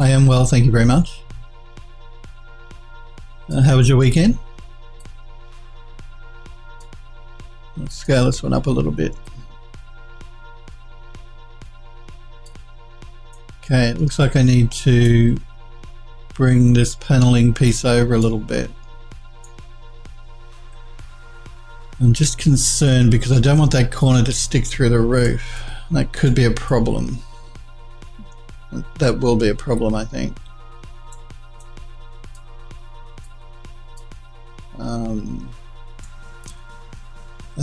I am well, thank you very much. How was your weekend? Let's scale this one up a little bit. Okay, it looks like I need to bring this paneling piece over a little bit. I'm just concerned because I don't want that corner to stick through the roof. That could be a problem. That will be a problem, I think. I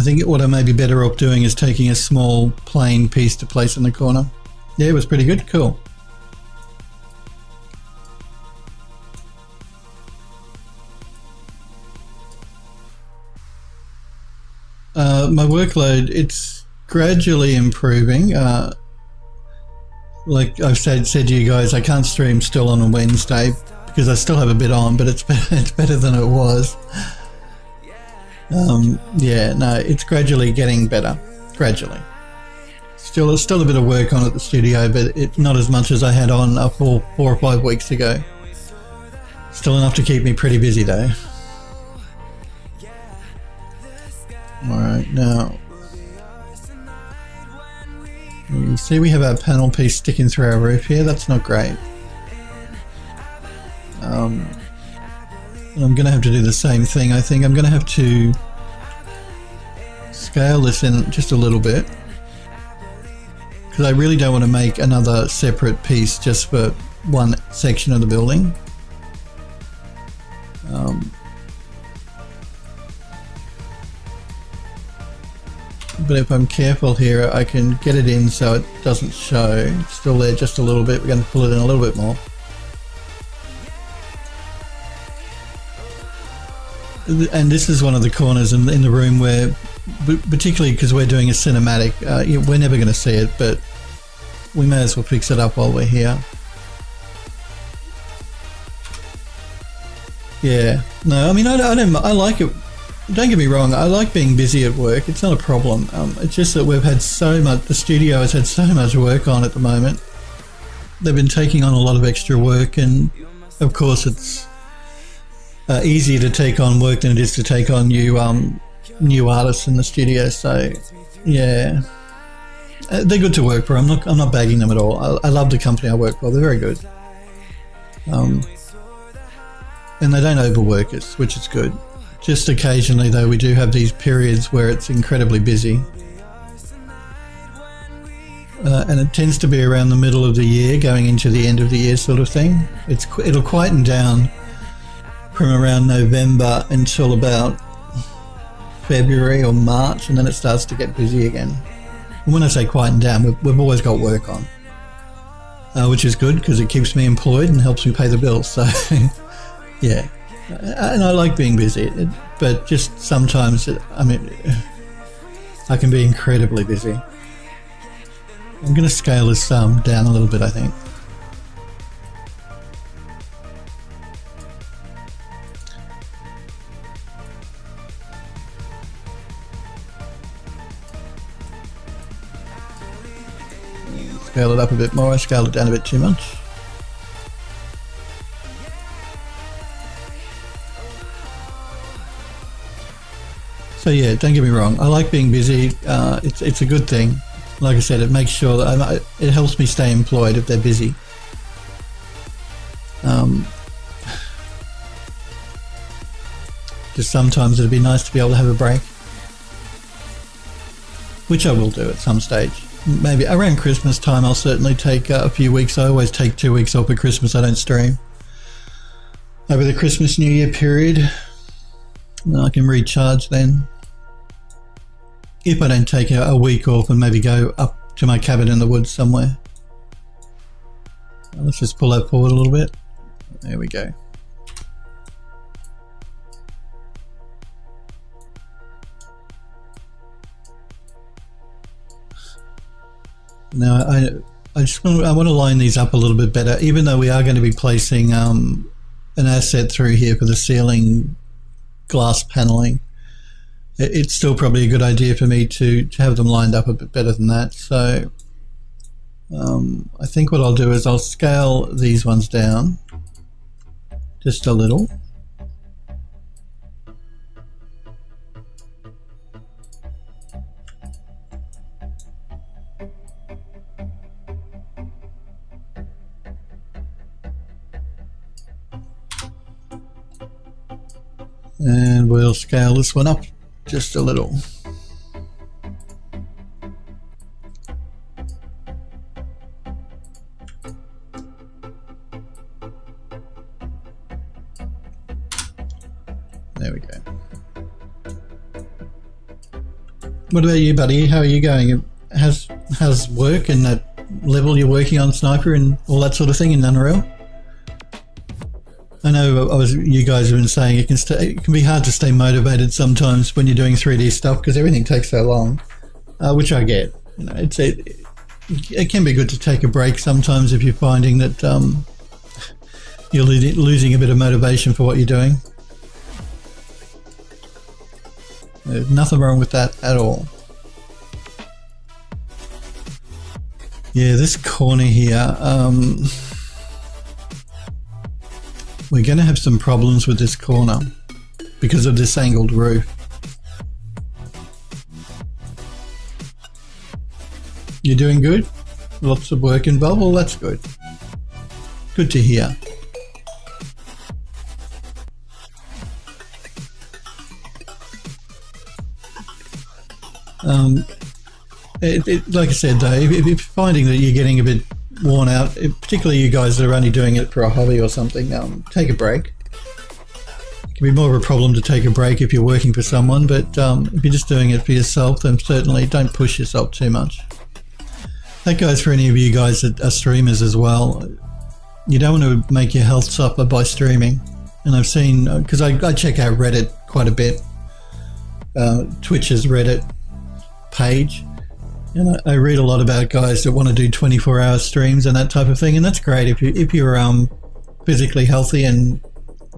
think what I may be better off doing is taking a small plain piece to place in the corner. Yeah, it was pretty good. Cool. My workload, it's gradually improving. Like I've said to you guys, I can't stream still on a Wednesday because I still have a bit on, but it's better than it was. Yeah, no, it's gradually getting better. Gradually. Still a bit of work on at the studio, but not as much as I had on 4 or 5 weeks ago. Still enough to keep me pretty busy though. Alright, now you see we have our panel piece sticking through our roof here. That's not great. And I'm going to have to do the same thing. I think I'm going to have to scale this in just a little bit because I really don't want to make another separate piece just for one section of the building. But if I'm careful here, I can get it in so it doesn't show. It's still there just a little bit. We're going to pull it in a little bit more. And this is one of the corners in the room where, particularly because we're doing a cinematic, we're never going to see it, but we may as well fix it up while we're here. Yeah. No, I mean, I like it. Don't get me wrong, I like being busy at work. It's not a problem. It's just that we've had so much, the studio has had so much work on at the moment. They've been taking on a lot of extra work, and of course it's easier to take on work than it is to take on new artists in the studio. So yeah, they're good to work for. I'm not bagging them at all. I love the company I work for. They're very good. And they don't overwork us, which is good. Just occasionally though, we do have these periods where it's incredibly busy. And it tends to be around the middle of the year, going into the end of the year sort of thing. It'll quieten down from around November until about February or March, and then it starts to get busy again. And when I say quieten down, we've always got work on, which is good because it keeps me employed and helps me pay the bills. So yeah. And I like being busy, but just sometimes, I can be incredibly busy. I'm going to scale this down a little bit, I think. Scale it up a bit more. I scaled it down a bit too much. So yeah, don't get me wrong, I like being busy. It's a good thing. Like I said, it makes sure that it helps me stay employed if they're busy. Just sometimes it'd be nice to be able to have a break, which I will do at some stage. Maybe around Christmas time I'll certainly take a few weeks. I always take 2 weeks off at Christmas. I don't stream over the Christmas New Year period. I can recharge then. If I don't take a week off and maybe go up to my cabin in the woods somewhere. Let's just pull that forward a little bit. There we go. Now I want to line these up a little bit better, even though we are going to be placing an asset through here for the ceiling glass paneling. It's still probably a good idea for me to have them lined up a bit better than that. So I think what I'll do is I'll scale these ones down just a little. And we'll scale this one up just a little. There we go. What about you, buddy? How are you going? How's work and that level you're working on, Sniper, and all that sort of thing in Unreal? I know you guys have been saying it can be hard to stay motivated sometimes when you're doing 3D stuff because everything takes so long, which I get. You know, it can be good to take a break sometimes if you're finding that you're losing a bit of motivation for what you're doing. There's nothing wrong with that at all. Yeah, this corner here, we're going to have some problems with this corner because of this angled roof. You're doing good? Lots of work involved? Well, that's good. Good to hear. Like I said though, if you're finding that you're getting a bit worn out, particularly you guys that are only doing it for a hobby or something, take a break. It can be more of a problem to take a break if you're working for someone, but if you're just doing it for yourself, then certainly don't push yourself too much. That goes for any of you guys that are streamers as well. You don't want to make your health suffer by streaming. And I've seen, because I check out Reddit quite a bit, Twitch's Reddit page, and I read a lot about guys that want to do 24-hour streams and that type of thing, and that's great if you're physically healthy and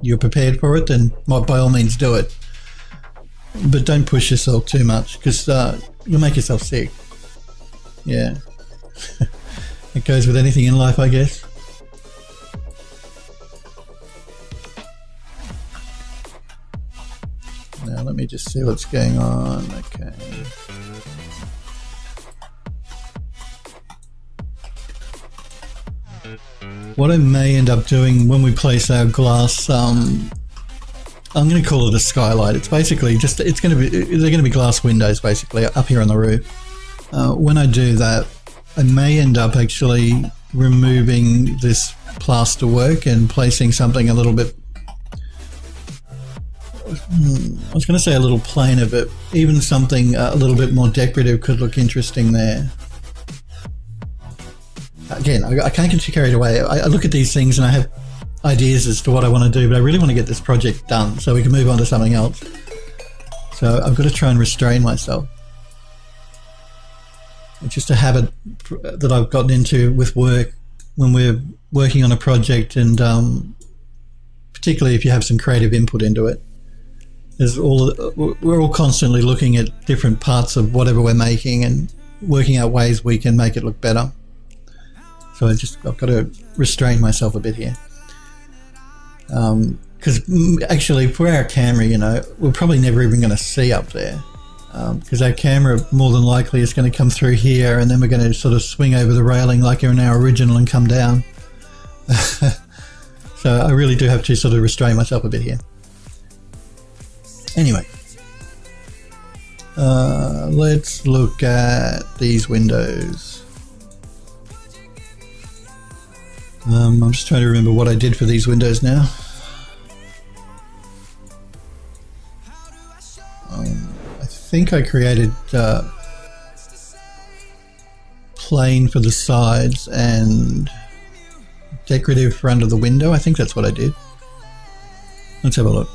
you're prepared for it, then by all means do it, but don't push yourself too much because you'll make yourself sick. Yeah. It goes with anything in life, I guess. Now let me just see what's going on. Okay. What I may end up doing when we place our glass, I'm going to call it a skylight. It's basically just, they're going to be glass windows basically up here on the roof. When I do that, I may end up actually removing this plaster work and placing something a little bit, I was going to say a little plainer, but even something a little bit more decorative could look interesting there. Again, I can't get too carried away. I look at these things and I have ideas as to what I want to do, but I really want to get this project done so we can move on to something else. So I've got to try and restrain myself. It's just a habit that I've gotten into with work when we're working on a project, and particularly if you have some creative input into it. We're all constantly looking at different parts of whatever we're making and working out ways we can make it look better. So I've got to restrain myself a bit here. Because actually for our camera, you know, we're probably never even going to see up there. Because our camera more than likely is going to come through here, and then we're going to sort of swing over the railing like in our original and come down. So I really do have to sort of restrain myself a bit here. Anyway, let's look at these windows. I'm just trying to remember what I did for these windows now. I think I created plain for the sides and decorative for under the window. I think that's what I did. Let's have a look.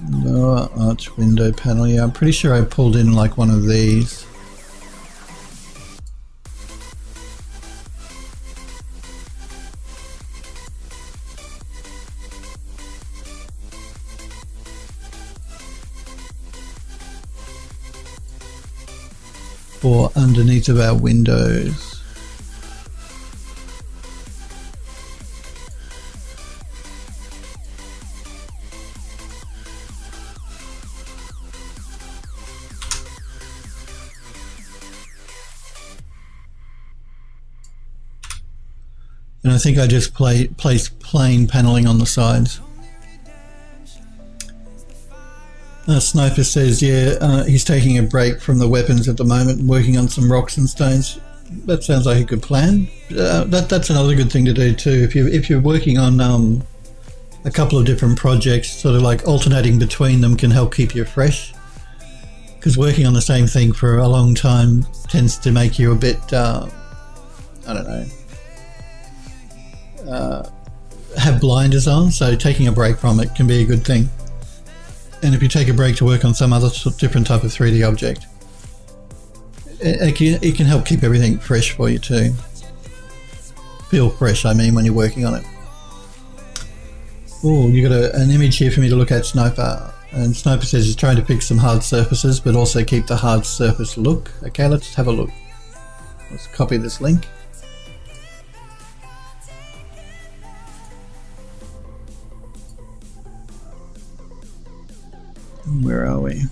No arch window panel. Yeah, I'm pretty sure I pulled in like one of these. for underneath of our windows. And I think I just placed plain paneling on the sides. Sniper says, yeah, he's taking a break from the weapons at the moment and working on some rocks and stones. That sounds like a good plan. That's another good thing to do too. If you're working on a couple of different projects, sort of like alternating between them can help keep you fresh. Because working on the same thing for a long time tends to make you a bit, I don't know, have blinders on, so taking a break from it can be a good thing. And if you take a break to work on some other different type of 3D object, it can help keep everything fresh for you too. Feel fresh, I mean, when you're working on it. Oh, you got an image here for me to look at, Sniper. And Sniper says he's trying to pick some hard surfaces, but also keep the hard surface look. Okay, let's have a look. Let's copy this link. Where are we?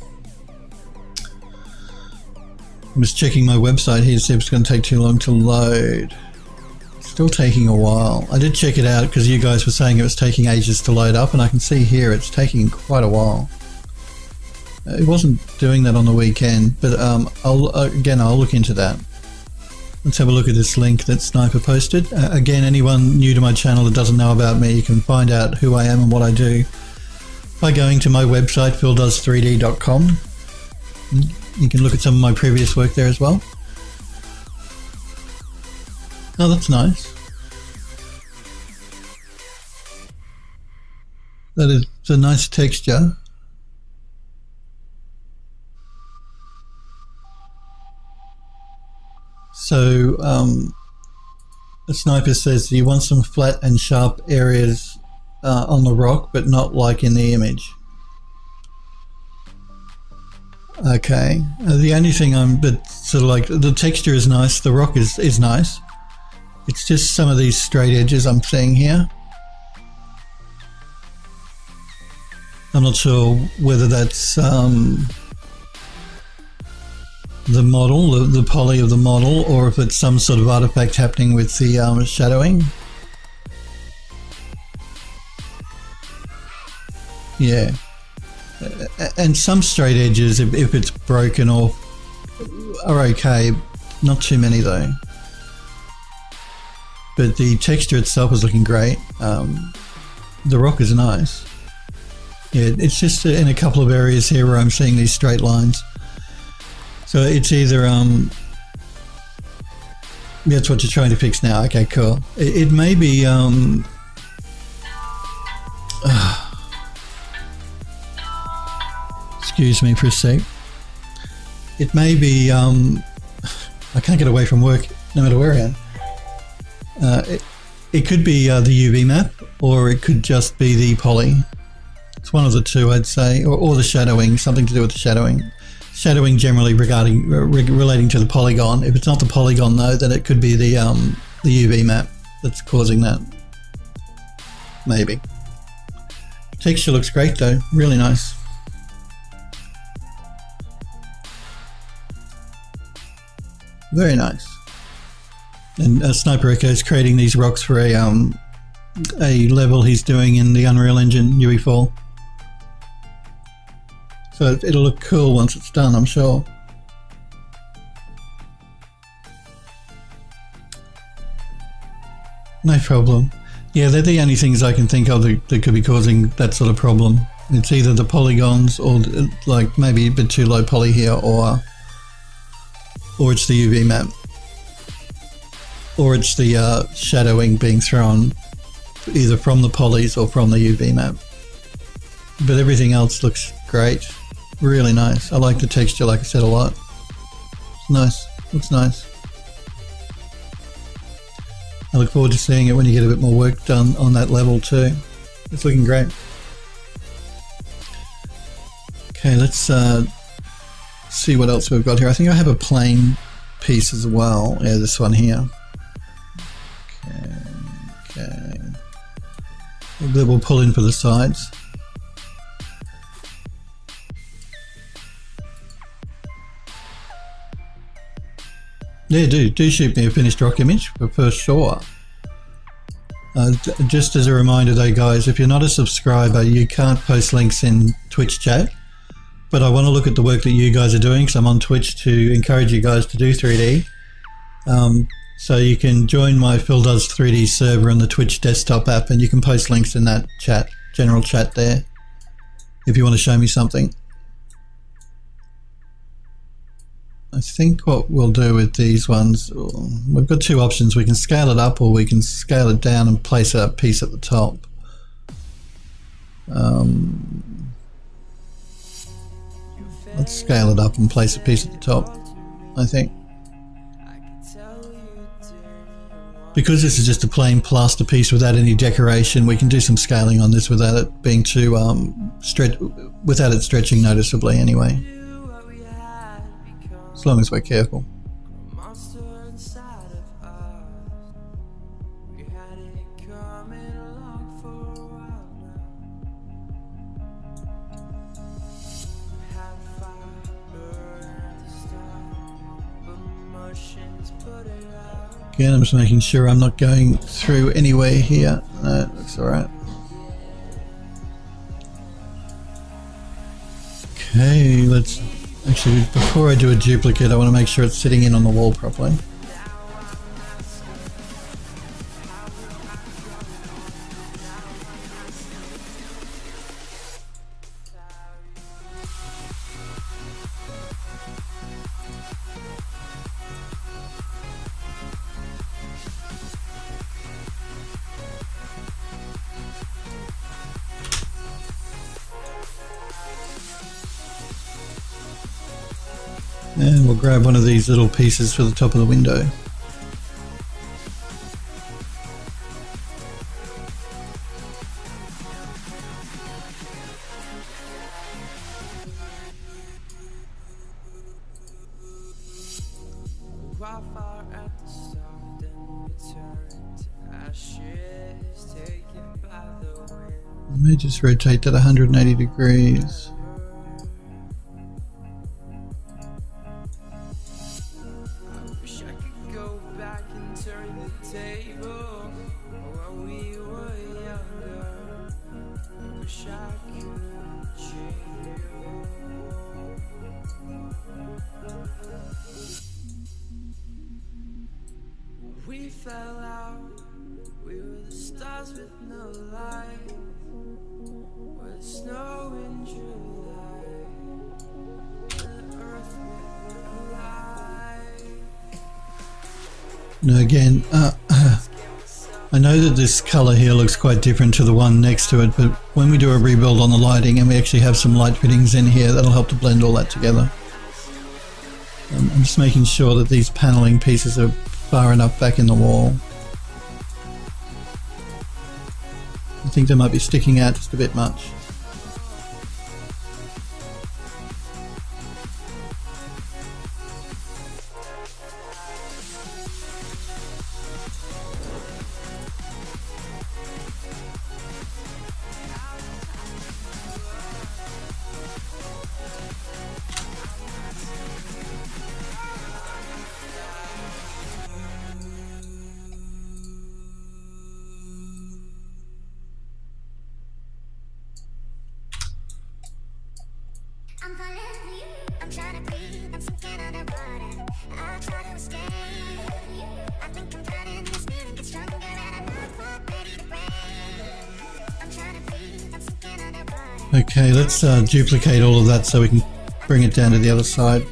I'm just checking my website here to see if it's going to take too long to load. Still taking a while. I did check it out because you guys were saying it was taking ages to load up, and I can see here it's taking quite a while. It wasn't doing that on the weekend, but I'll look into that. Let's have a look at this link that Sniper posted. Again, anyone new to my channel that doesn't know about me, you can find out who I am and what I do by going to my website, phildoes3d.com. You can look at some of my previous work there as well. Oh, that's nice. That is a nice texture. So, the Sniper says he wants some flat and sharp areas on the rock, but not like in the image. Okay, the only thing but sort of like the texture is nice, the rock is nice. It's just some of these straight edges I'm seeing here. I'm not sure whether that's the model, the poly of the model, or if it's some sort of artifact happening with the shadowing. Yeah, and some straight edges, if it's broken off, are okay. Not too many though. But the texture itself is looking great. The rock is nice. Yeah, it's just in a couple of areas here where I'm seeing these straight lines. So it's either that's what you're trying to fix now. Okay, cool. It may be excuse me for a sec. It may be I can't get away from work no matter where I am. It could be the UV map, or it could just be the poly. It's one of the two, I'd say, or the shadowing, something to do with the shadowing. Shadowing generally relating to the polygon. If it's not the polygon though, then it could be the UV map that's causing that. Maybe. Texture looks great though, really nice. Very nice. And Sniper Echo is creating these rocks for a level he's doing in the Unreal Engine UE4. So it'll look cool once it's done, I'm sure. No problem. Yeah, they're the only things I can think of that could be causing that sort of problem. It's either the polygons, or like maybe a bit too low poly here, or it's the UV map. Or it's the shadowing being thrown either from the polys or from the UV map. But everything else looks great. Really nice. I like the texture, like I said, a lot. It's nice. Looks nice. I look forward to seeing it when you get a bit more work done on that level too. It's looking great. Okay, let's see what else we've got here. I think I have a plain piece as well. Yeah, this one here. Okay. That we'll pull in for the sides. Yeah, do shoot me a finished rock image for sure. Just as a reminder though guys, if you're not a subscriber you can't post links in Twitch chat, but I want to look at the work that you guys are doing because I'm on Twitch to encourage you guys to do 3D. So you can join my Phil Does 3D server on the Twitch desktop app and you can post links in that chat, general chat there, if you want to show me something. I think what we'll do with these ones, we've got two options. We can scale it up or we can scale it down and place a piece at the top. Let's scale it up and place a piece at the top, I think. Because this is just a plain plaster piece without any decoration, we can do some scaling on this without it being too without it stretching noticeably anyway. As long as we're careful. Again, I'm just making sure I'm not going through anywhere here. No, it looks alright. Okay, let's... Actually, before I do a duplicate, I want to make sure it's sitting in on the wall properly. And we'll grab one of these little pieces for the top of the window. I may just rotate that 180 degrees. Now again, I know that this color here looks quite different to the one next to it, but when we do a rebuild on the lighting and we actually have some light fittings in here, that'll help to blend all that together. I'm just making sure that these paneling pieces are far enough back in the wall. I think they might be sticking out just a bit much. Okay, let's duplicate all of that so we can bring it down to the other side.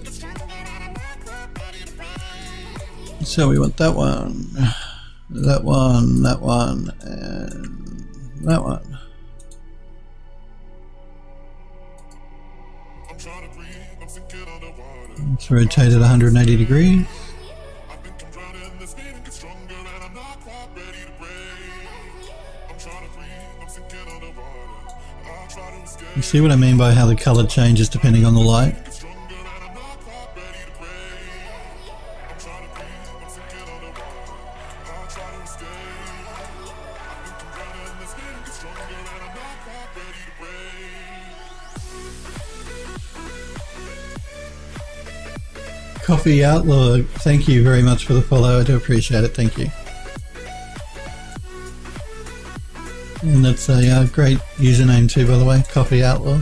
So we want that one, that one, that one, and that one. Let's rotate it 180 degrees. You see what I mean by how the color changes depending on the light? Coffee Outlaw, thank you very much for the follow. I do appreciate it. Thank you. And that's a great username too, by the way. Coffee Outlaw.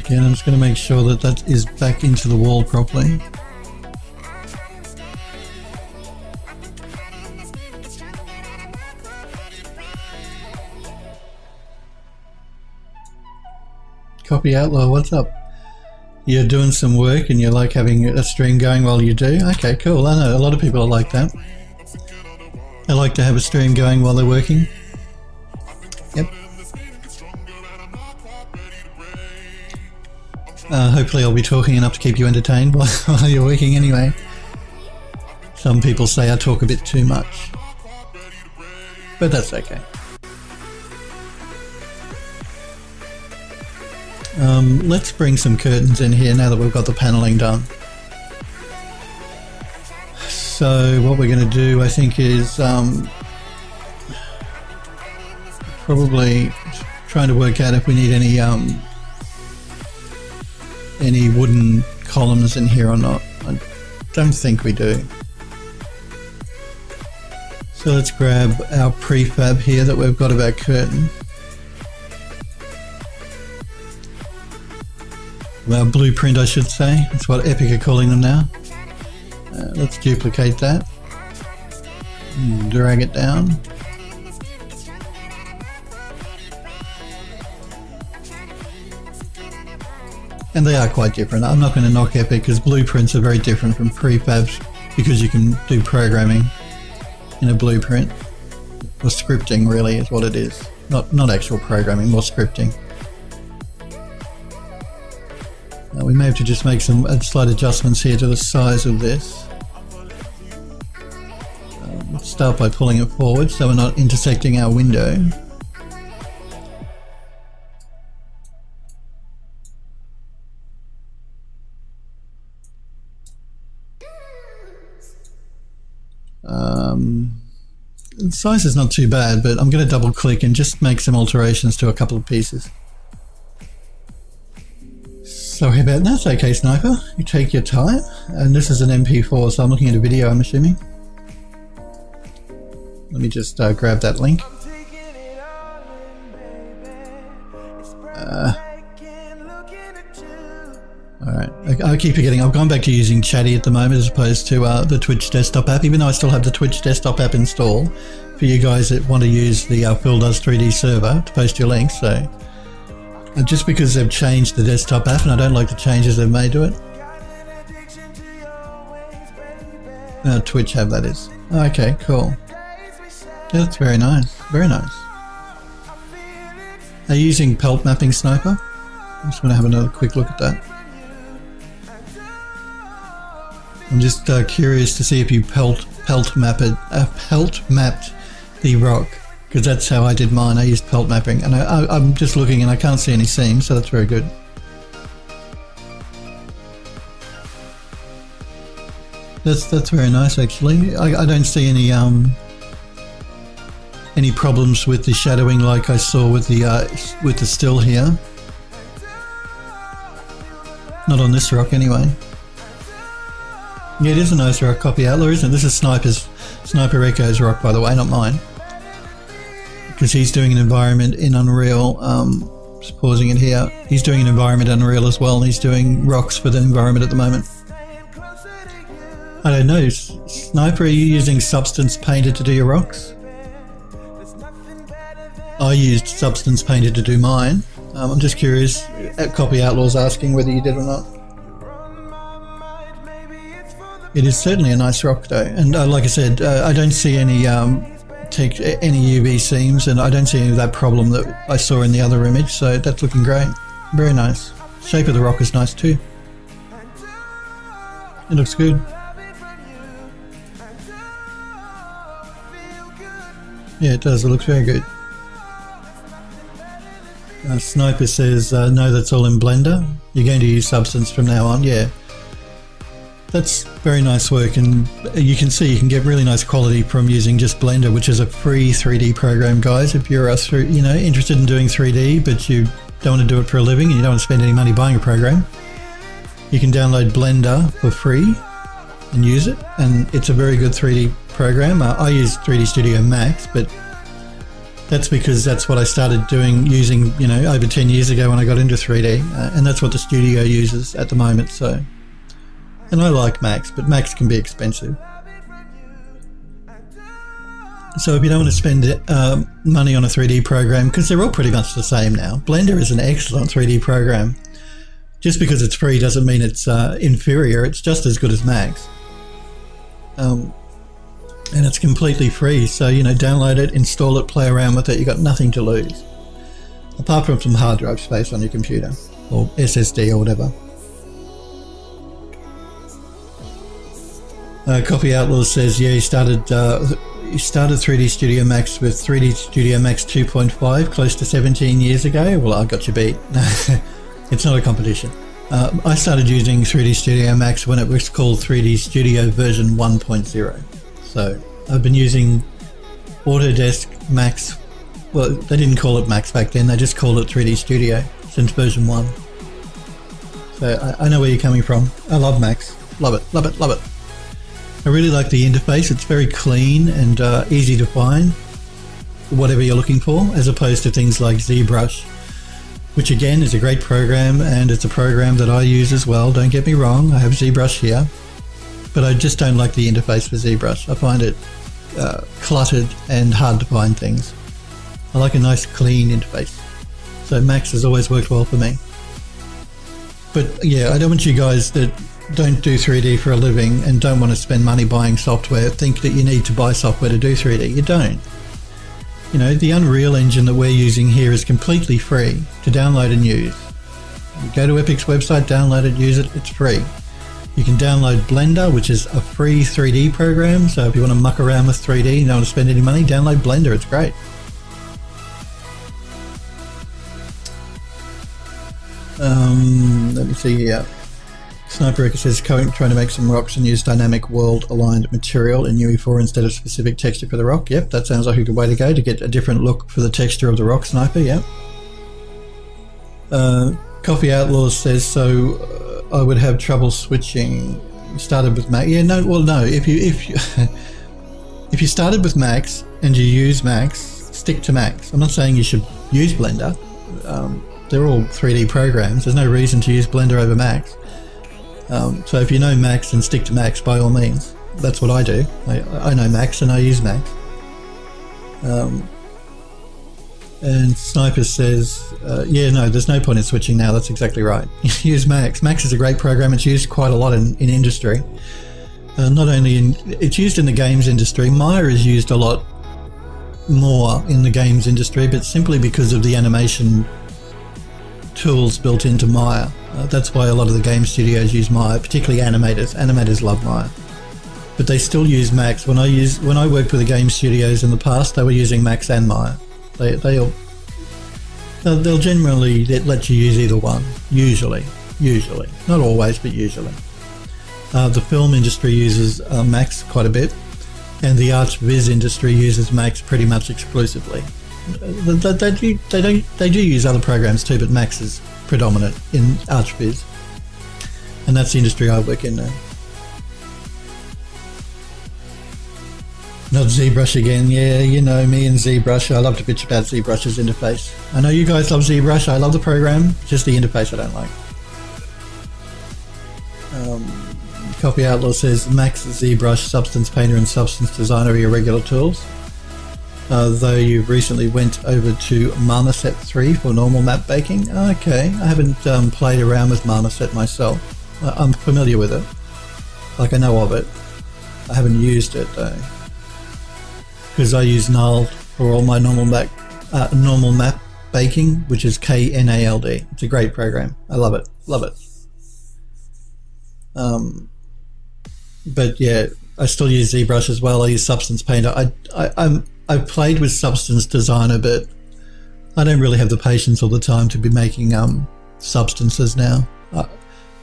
Again, I'm just going to make sure that that is back into the wall properly. Copy Outlaw, what's up? You're doing some work and you like having a stream going while you do? Okay, cool. I know a lot of people are like that. They like to have a stream going while they're working. Yep. Hopefully I'll be talking enough to keep you entertained while you're working anyway. Some people say I talk a bit too much, but that's okay. Let's bring some curtains in here now that we've got the paneling done. So what we're going to do, I think, is probably trying to work out if we need any wooden columns in here or not. I don't think we do. So let's grab our prefab here that we've got of our curtain. Our blueprint, I should say. That's what Epic are calling them now. Let's duplicate that. And drag it down. And they are quite different. I'm not going to knock Epic because blueprints are very different from prefabs because you can do programming in a blueprint. Or scripting really is what it is. Not actual programming, more scripting. We may have to just make some slight adjustments here to the size of this. Let's start by pulling it forward so we're not intersecting our window. The size is not too bad, but I'm going to double click and just make some alterations to a couple of pieces. Sorry about that. That's okay, Sniper. You take your time. And this is an MP4, so I'm looking at a video, I'm assuming. Let me just grab that link. Alright, I keep forgetting. I've gone back to using Chatty at the moment as opposed to the Twitch desktop app, even though I still have the Twitch desktop app installed for you guys that want to use the Phil Does 3D server to post your links. So just because they've changed the desktop app and I don't like the changes they've made to it. Twitch have, that is. Okay, cool. Yeah, that's very nice. Very nice. Are you using pelt mapping, Sniper? I just want to have another quick look at that. I'm just curious to see if you pelt mapped the rock, because that's how I did mine. I used pelt mapping, and I'm just looking and I can't see any seams, so that's very good. That's very nice actually. I don't see any problems with the shadowing like I saw with the still here. Not on this rock anyway. Yeah, it is a nice rock. Copy Outlaw, isn't it? This is Sniper Echo's rock, by the way, not mine. Because he's doing an environment in Unreal. Just pausing it here. He's doing an environment in Unreal as well, and he's doing rocks for the environment at the moment. I don't know. Sniper, are you using Substance Painter to do your rocks? I used Substance Painter to do mine. I'm just curious. Copy Outlaw's asking whether you did or not. It is certainly a nice rock though, and like I said, I don't see any UV seams, and I don't see any of that problem that I saw in the other image, so that's looking great. Very nice. Shape of the rock is nice too. It looks good. Yeah, it does. It looks very good. Sniper says, no, that's all in Blender. You're going to use Substance from now on, yeah. That's very nice work, and you can see you can get really nice quality from using just Blender, which is a free 3D program, guys. If you're interested in doing 3D, but you don't want to do it for a living and you don't want to spend any money buying a program, you can download Blender for free and use it, and it's a very good 3D program. I use 3D Studio Max, but that's because that's what I started using over 10 years ago when I got into 3D, and that's what the studio uses at the moment. So. And I like Max, but Max can be expensive. So if you don't want to spend money on a 3D program, because they're all pretty much the same now, Blender is an excellent 3D program. Just because it's free doesn't mean it's inferior. It's just as good as Max. And it's completely free. So, download it, install it, play around with it. You've got nothing to lose. Apart from some hard drive space on your computer or SSD or whatever. Coffee Outlaw says, yeah, he started 3D Studio Max with 3D Studio Max 2.5 close to 17 years ago. Well, I got you beat. It's not a competition. I started using 3D Studio Max when it was called 3D Studio version 1.0. So I've been using Autodesk Max. Well, they didn't call it Max back then. They just called it 3D Studio since version 1. So I know where you're coming from. I love Max. Love it, love it, love it. I really like the interface. It's very clean and easy to find whatever you're looking for, as opposed to things like ZBrush, which again is a great program, and it's a program that I use as well. Don't get me wrong, I have ZBrush here, but I just don't like the interface for ZBrush. I find it cluttered and hard to find things. I like a nice clean interface. So Max has always worked well for me. But yeah, I don't want you guys that don't do 3D for a living and don't want to spend money buying software think that you need to buy software to do 3D. You don't. The Unreal Engine that we're using here is completely free to download and use. You go to Epic's website, download it, use it, it's free. You can download Blender, which is a free 3D program, so if you want to muck around with 3D and you don't want to spend any money, download Blender, it's great. Let me see here. Sniper Ricker says, trying to make some rocks and use dynamic world-aligned material in UE4 instead of specific texture for the rock. Yep, that sounds like a good way to go, to get a different look for the texture of the rock, Sniper, yep. Coffee Outlaws says, so I would have trouble switching. You started with Max. Yeah, no, well, no. If you if you started with Max and you use Max, stick to Max. I'm not saying you should use Blender. They're all 3D programs. There's no reason to use Blender over Max. So if you know Max, then stick to Max by all means. That's what I do. I know Max and I use Max. And Sniper says, yeah, no, there's no point in switching now. That's exactly right. Use Max. Max is a great program. It's used quite a lot in industry. Not only it's used in the games industry. Maya is used a lot more in the games industry, but simply because of the animation tools built into Maya. That's why a lot of the game studios use Maya, particularly animators. Animators love Maya, but they still use Max. When I worked with the game studios in the past, they were using Max and Maya. They'll generally let you use either one. Usually, not always, but usually. The film industry uses Max quite a bit, and the ArchViz industry uses Max pretty much exclusively. They do use other programs too, but Max is predominant in ArchViz, and that's the industry I work in now. Not ZBrush again. Yeah, you know me and ZBrush. I love to bitch about ZBrush's interface. I know you guys love ZBrush. I love the program, just the interface I don't like. Copy Outlaw says Max, ZBrush, Substance Painter and Substance Designer are your regular tools. Though you recently went over to Marmoset 3 for normal map baking. Okay, I haven't played around with Marmoset myself. I'm familiar with it. Like, I know of it. I haven't used it though, because I use Null for all my normal map baking, which is KNALD. It's a great program. I love it. Love it. But yeah, I still use ZBrush as well. I use Substance Painter. I've played with Substance Designer, but I don't really have the patience all the time to be making substances now.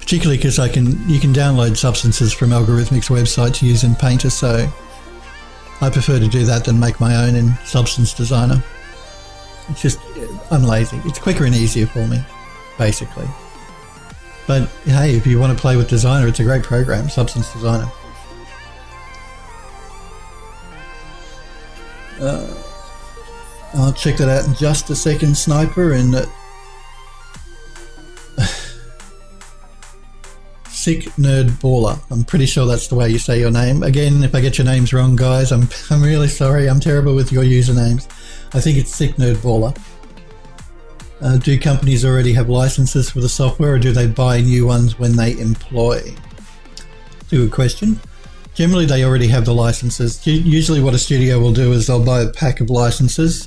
particularly because you can download substances from Algorithmic's website to use in Painter, so I prefer to do that than make my own in Substance Designer. It's just, I'm lazy. It's quicker and easier for me, basically. But hey, if you want to play with Designer, it's a great program, Substance Designer. I'll check that out in just a second, Sniper, and Sick Nerd Baller. I'm pretty sure that's the way you say your name. Again, if I get your names wrong, guys, I'm really sorry. I'm terrible with your usernames. I think it's Sick Nerd Baller. Do companies already have licenses for the software, or do they buy new ones when they employ? That's a good question. Generally, they already have the licenses. Usually what a studio will do is they'll buy a pack of licenses.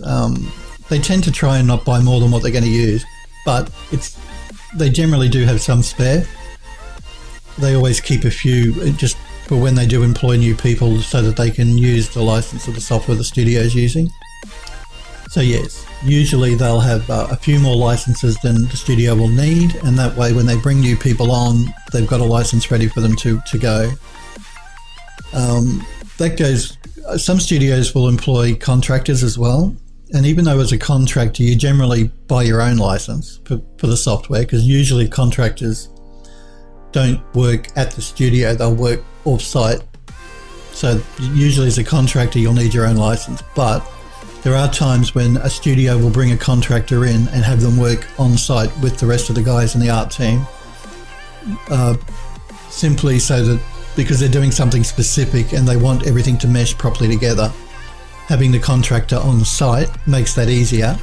They tend to try and not buy more than what they're going to use, but they generally do have some spare. They always keep a few just for when they do employ new people so that they can use the license of the software the studio is using. So yes, usually they'll have a few more licenses than the studio will need, and that way when they bring new people on, they've got a license ready for them to go. That goes, some studios will employ contractors as well, and even though as a contractor you generally buy your own license for the software, because usually contractors don't work at the studio, they'll work off-site. So usually as a contractor you'll need your own license, but there are times when a studio will bring a contractor in and have them work on-site with the rest of the guys in the art team, simply so that because they're doing something specific and they want everything to mesh properly together. Having the contractor on site makes that easier,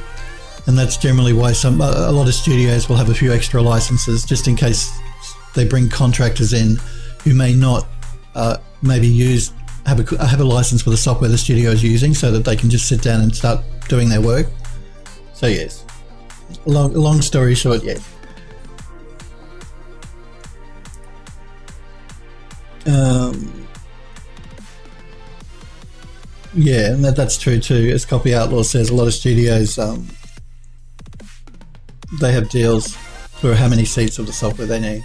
and that's generally why a lot of studios will have a few extra licenses just in case they bring contractors in who may not maybe have a license for the software the studio is using, so that they can just sit down and start doing their work. So yes, long story short, yes. Yeah, and that's true too. As Copy Outlaw says, a lot of studios they have deals for how many seats of the software they need.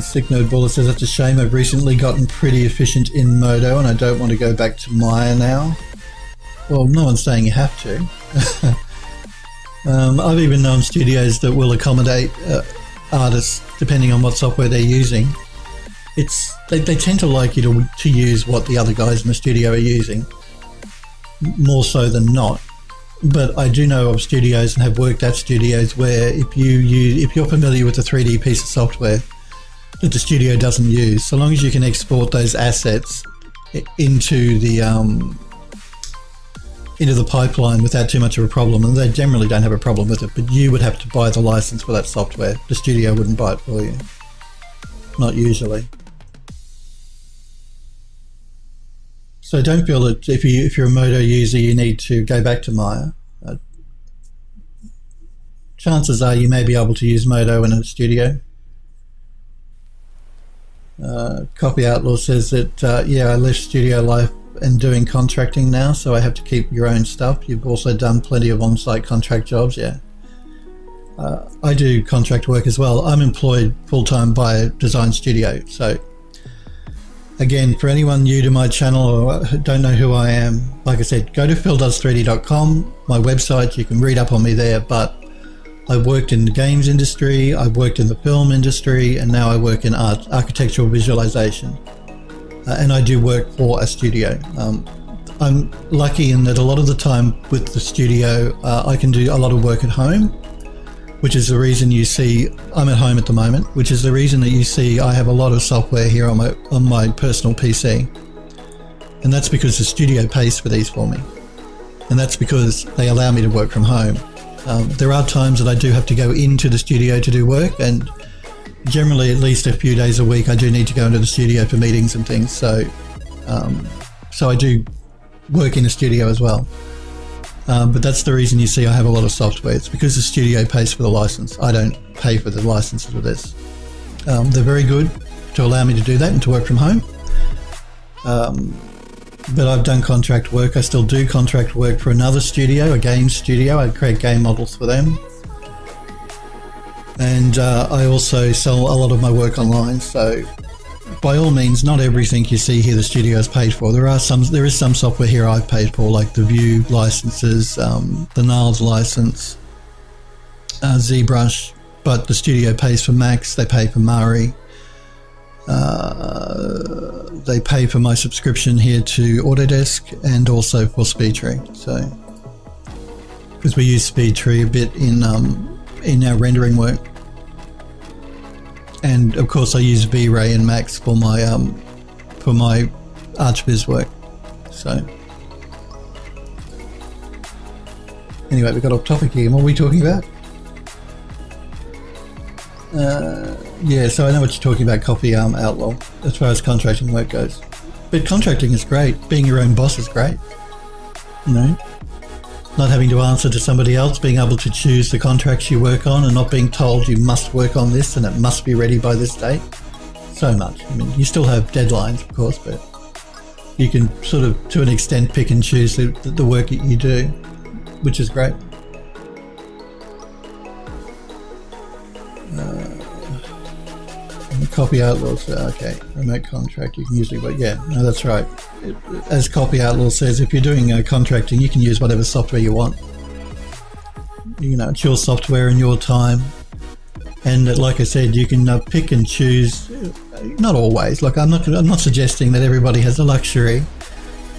Sick Node Baller says, that's a shame. I've recently gotten pretty efficient in Modo and I don't want to go back to Maya now. Well, no one's saying you have to. I've even known studios that will accommodate artists depending on what software they're using. They tend to like you to use what the other guys in the studio are using, more so than not. But I do know of studios and have worked at studios where if you're familiar with a 3D piece of software that the studio doesn't use, so long as you can export those assets into the pipeline without too much of a problem, and they generally don't have a problem with it, but you would have to buy the license for that software. The studio wouldn't buy it for you. Not usually. So don't feel that if you're a Modo user you need to go back to Maya. Chances are you may be able to use Modo in a studio. Copy Outlaw says that, yeah, I left studio life and doing contracting now, so I have to keep your own stuff. You've also done plenty of on-site contract jobs, yeah. I do contract work as well. I'm employed full-time by a design studio. So again, for anyone new to my channel or don't know who I am, like I said, go to phildoes3d.com, my website. You can read up on me there, but I've worked in the games industry, I've worked in the film industry, and now I work in architectural visualization. And I do work for a studio. I'm lucky in that a lot of the time with the studio, I can do a lot of work at home, which is the reason you see I'm at home at the moment, which is the reason that you see I have a lot of software here on my personal PC. And that's because the studio pays for these for me. And that's because they allow me to work from home. There are times that I do have to go into the studio to do work, and generally at least a few days a week I do need to go into the studio for meetings and things. So I do work in the studio as well. But that's the reason you see I have a lot of software. It's because the studio pays for the license. I don't pay for the licenses for this. They're very good to allow me to do that and to work from home. But I've done contract work. I still do contract work for another studio, a game studio. I create game models for them. And I also sell a lot of my work online, so by all means, not everything you see here the studio is paid for. There is some software here I've paid for, like the Vue licenses, the Niles license, ZBrush, but the studio pays for Max, they pay for Mari, they pay for my subscription here to Autodesk and also for SpeedTree. So, because we use SpeedTree a bit in our rendering work. And of course I use V-Ray and Max for my ArchViz work. So anyway, we got off topic here. What were we talking about? Yeah, so I know what you're talking about, Copy Outlaw, as far as contracting work goes. But contracting is great. Being your own boss is great. You know, not having to answer to somebody else, being able to choose the contracts you work on and not being told you must work on this and it must be ready by this date. So much. I mean, you still have deadlines, of course, but you can sort of, to an extent, pick and choose the work that you do, which is great. Copy Outlaws, okay, remote contract, you can usually, but yeah, no, that's right. As Copy Outlaw says, if you're doing contracting, you can use whatever software you want. You know, it's your software and your time. And like I said, you can pick and choose, not always, like I'm not suggesting that everybody has the luxury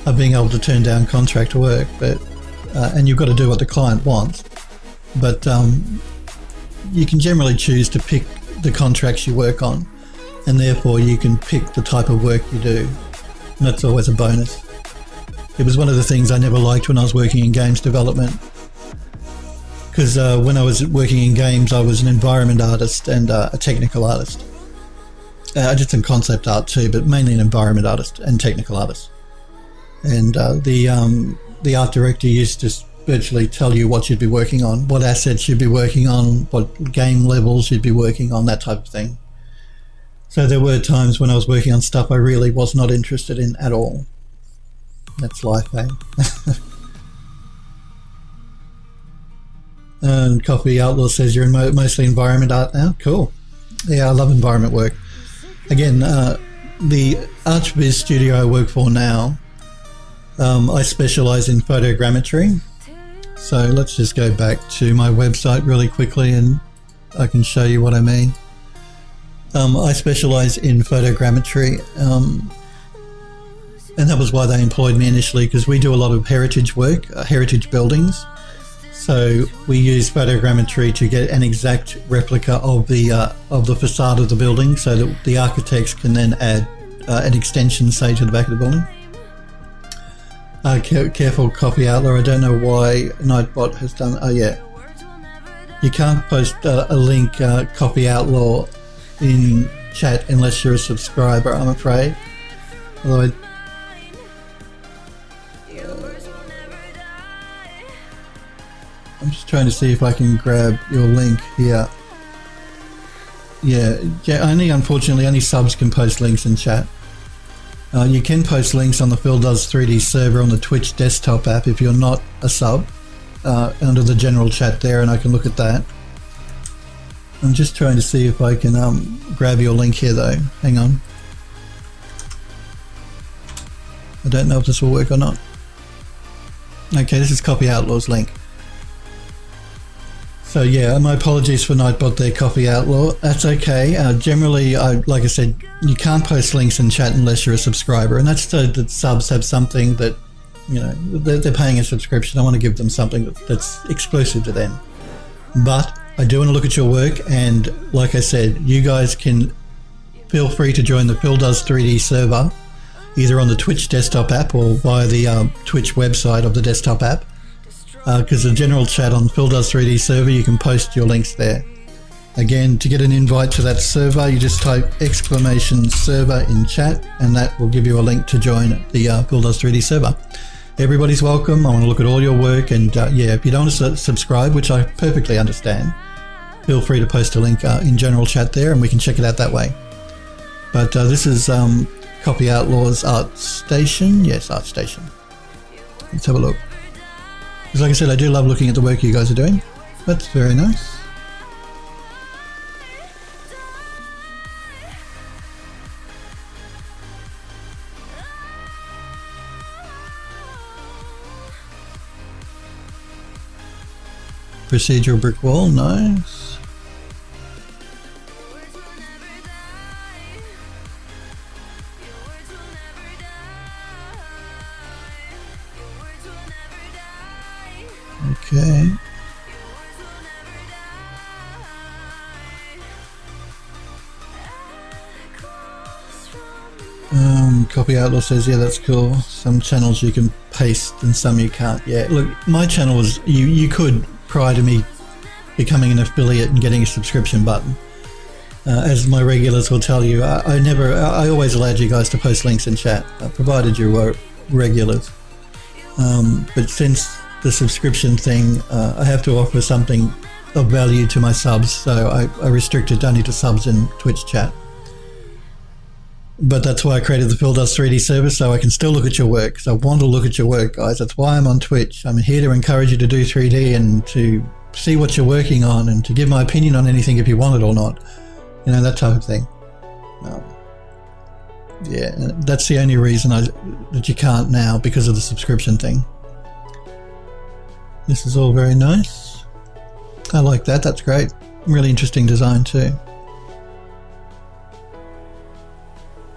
of being able to turn down contract work, but, and you've got to do what the client wants. But you can generally choose to pick the contracts you work on, and therefore you can pick the type of work you do, and that's always a bonus. It was one of the things I never liked when I was working in games development, because when I was working in games I was an environment artist and a technical artist. I did some concept art too, but mainly an environment artist and technical artist. And the art director used to virtually tell you what you'd be working on, what assets you'd be working on, what game levels you'd be working on, that type of thing. So there were times when I was working on stuff I really was not interested in at all. That's life, eh? And Copy Outlaw says you're in mostly environment art now. Cool. Yeah, I love environment work. Again, the ArchViz studio I work for now, I specialize in photogrammetry. So let's just go back to my website really quickly and I can show you what I mean. I specialize in photogrammetry, and that was why they employed me initially, because we do a lot of heritage work, heritage buildings. So we use photogrammetry to get an exact replica of the facade of the building, so that the architects can then add an extension, say, to the back of the building. Careful, Copy Outlaw. I don't know why Nightbot has done. Oh yeah, you can't post a link, Copy Outlaw, in chat unless you're a subscriber, I'm afraid. Although I'm just trying to see if I can grab your link here. Yeah, unfortunately only subs can post links in chat. You can post links on the Phil Does 3D server on the Twitch desktop app if you're not a sub, under the general chat there, and I can look at that. I'm just trying to see if I can grab your link here though. Hang on. I don't know if this will work or not. Okay, this is Copy Outlaw's link. So yeah, my apologies for Nightbot there, Copy Outlaw. That's okay. Generally, like I said, you can't post links in chat unless you're a subscriber, and that's so that subs have something that, you know, they're paying a subscription. I want to give them something that's exclusive to them. But I do want to look at your work, and like I said, you guys can feel free to join the Phil Does 3D server, either on the Twitch desktop app or via the Twitch website of the desktop app. Because the general chat on Phil Does 3D server, you can post your links there. Again, to get an invite to that server, you just type !server in chat, and that will give you a link to join the Phil Does 3D server. Everybody's welcome. I want to look at all your work, and yeah, if you don't want to subscribe, which I perfectly understand, feel free to post a link in general chat there, and we can check it out that way. But this is Copy Outlaw's Art Station. Yes, Art Station. Let's have a look. Because like I said, I do love looking at the work you guys are doing. That's very nice. Procedural brick wall, nice. Okay. Copy Outlaw says, yeah, that's cool. Some channels you can paste and some you can't. Yeah, look, my channel was, you could, prior to me becoming an affiliate and getting a subscription button. As my regulars will tell you, I always allowed you guys to post links in chat, provided you were regulars. But since the subscription thing, I have to offer something of value to my subs, so I restrict it only to subs in Twitch chat. But that's why I created the Phil Does 3D service, so I can still look at your work, because I want to look at your work, guys. That's why I'm on Twitch. I'm here to encourage you to do 3D and to see what you're working on and to give my opinion on anything if you want it or not. You know, that type of thing. Yeah, that's the only reason that you can't now, because of the subscription thing. This is all very nice. I like that. That's great. Really interesting design too.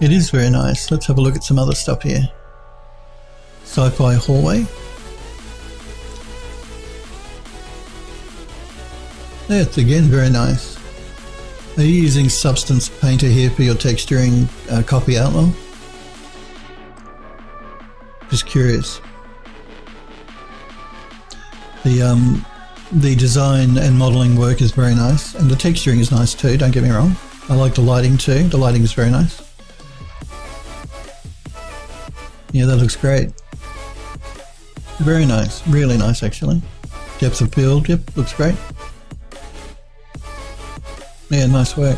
It is very nice. Let's have a look at some other stuff here. Sci-fi hallway. Yeah, it's again very nice. Are you using Substance Painter here for your texturing, Copy Outlaw? Just curious. The design and modelling work is very nice, and the texturing is nice too, don't get me wrong. I like the lighting too. The lighting is very nice. Yeah, that looks great. Very nice. Really nice, actually. Depth of field, yep, looks great. Yeah, nice work.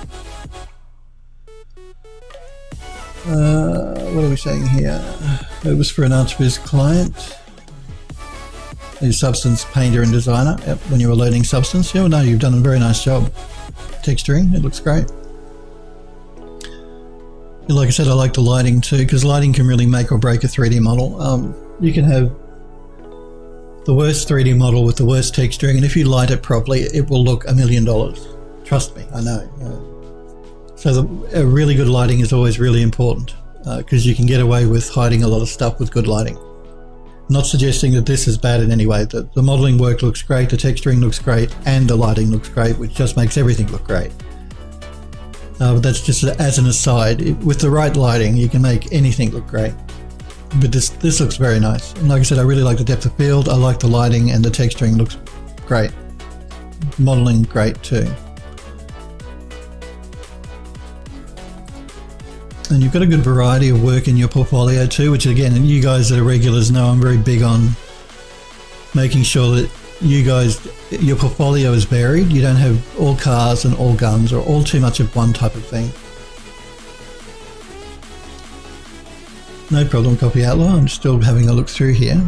What are we saying here? It was for an ArchViz client. A Substance Painter and Designer, yep, when you were learning Substance. Yeah, well, no, you've done a very nice job. Texturing, it looks great. Like I said, I like the lighting too, because lighting can really make or break a 3D model. You can have the worst 3D model with the worst texturing, and if you light it properly, it will look $1 million. Trust me, I know. So a really good lighting is always really important, because you can get away with hiding a lot of stuff with good lighting. Not suggesting that this is bad in any way. The modeling work looks great, the texturing looks great, and the lighting looks great, which just makes everything look great. But that's just as an aside. With the right lighting, you can make anything look great. But this looks very nice. And like I said, I really like the depth of field. I like the lighting, and the texturing looks great. Modeling great too. And you've got a good variety of work in your portfolio too, which again, you guys that are regulars know I'm very big on making sure that you guys, your portfolio is varied. You don't have all cars and all guns or all too much of one type of thing. No problem, Copy Outlaw. I'm still having a look through here.